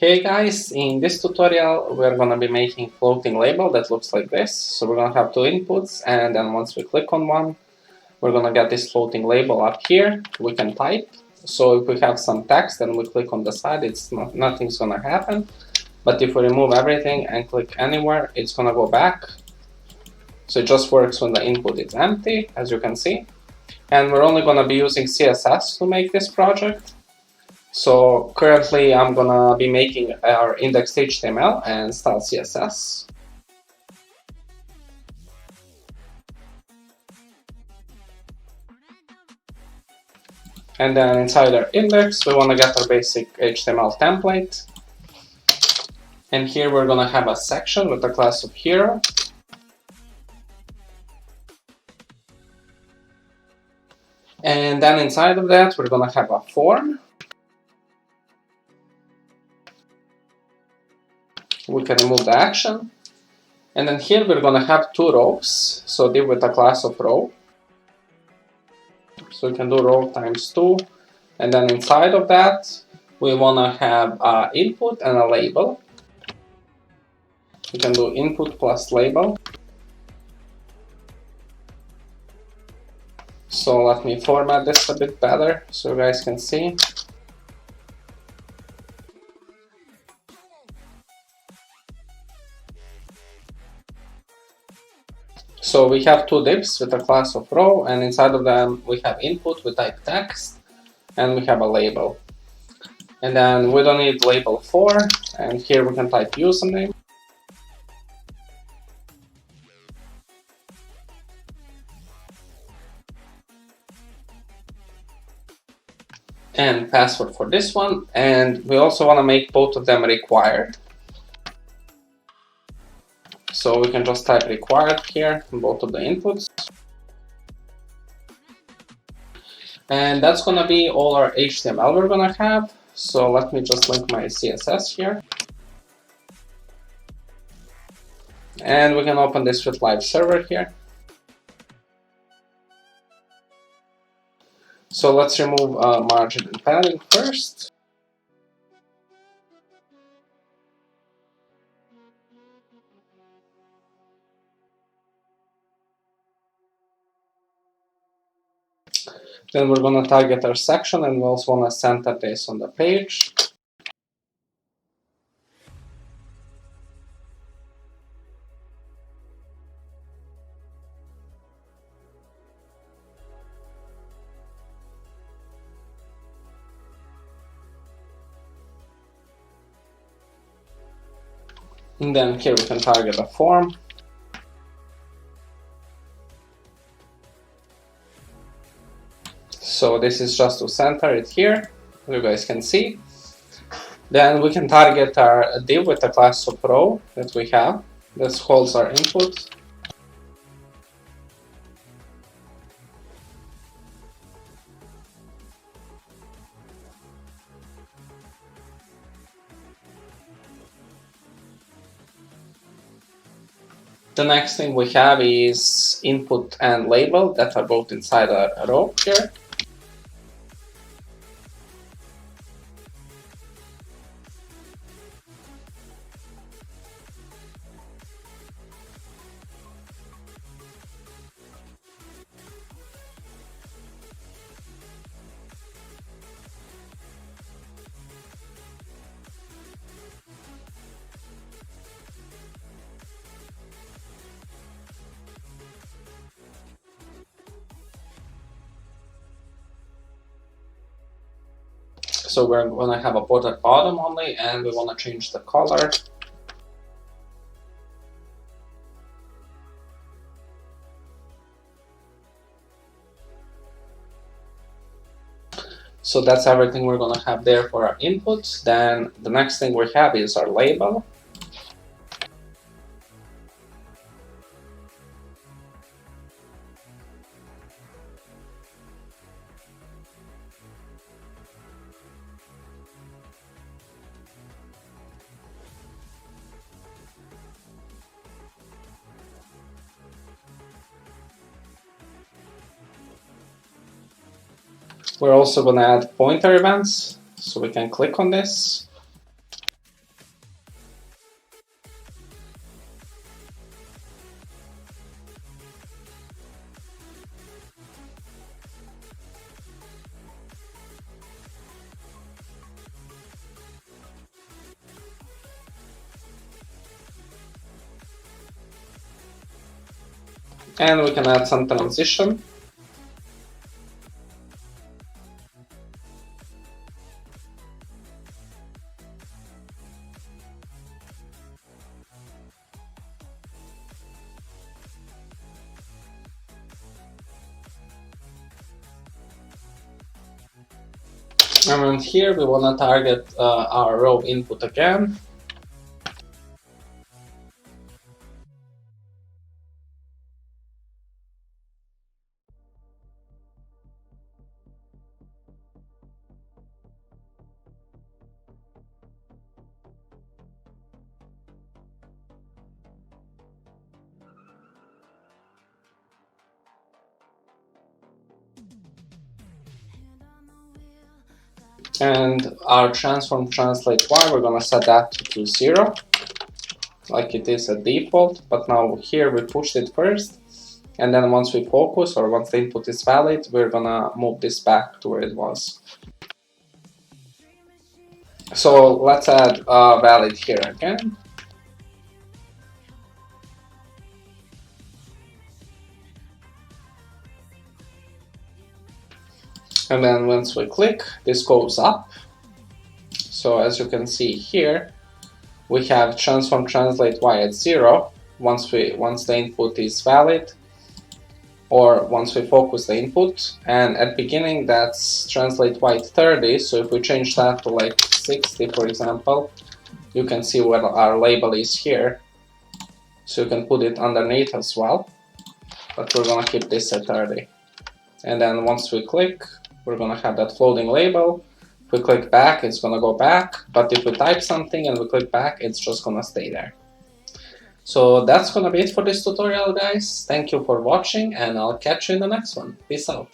Hey guys, in this tutorial we're going to be making floating label that looks like this. So we're going to have two inputs, and then once we click on one, we're going to get this floating label up here. We can type. So if we have some text and we click on the side, nothing's going to happen. But if we remove everything and click anywhere, it's going to go back. So it just works when the input is empty, as you can see. And we're only going to be using CSS to make this project. So currently I'm gonna be making our indexed HTML and style CSS. And then inside our index, we wanna get our basic HTML template. And here we're gonna have a section with the class of hero. And then inside of that, we're gonna have a form. We can remove the action. And then here we're going to have two rows, so div with a class of row. So we can do row times 2. And then inside of that, we want to have an input and a label. We can do input plus label. So let me format this a bit better so you guys can see. So we have two divs with a class of row, and inside of them we have input, we type text, and we have a label. And then we don't need label 4, and here we can type username. And password for this one, and we also want to make both of them required. So we can just type required here in both of the inputs. And that's going to be all our HTML we're going to have. So let me just link my CSS here. And we can open this with live server here. So let's remove margin and padding first. Then we're going to target our section, and we also want to center this on the page. And then here we can target a form. So this is just to center it here, you guys can see. Then we can target our div with a class of row that we have. This holds our input. The next thing we have is input and label that are both inside a row here. So we're going to have a border bottom only, and we want to change the color. So that's everything we're going to have there for our inputs. Then the next thing we have is our label. We're also going to add pointer events, so we can click on this. And we can add some transition. And then here we want to target our row input again. And our transform translate y, we're going to set that to 0, like it is a default. But now here we pushed it first. And then once we focus, or once the input is valid, we're going to move this back to where it was. So let's add valid here again. And then once we click, this goes up. So as you can see here, we have transform translate y at 0 once the input is valid, or once we focus the input. And at beginning, that's translate y at 30. So if we change that to like 60, for example, you can see what our label is here. So you can put it underneath as well. But we're gonna keep this at 30. And then once we click, we're gonna have that floating label. If we click back, it's gonna go back. But if we type something and we click back, it's just gonna stay there. So that's gonna be it for this tutorial, guys. Thank you for watching, and I'll catch you in the next one. Peace out.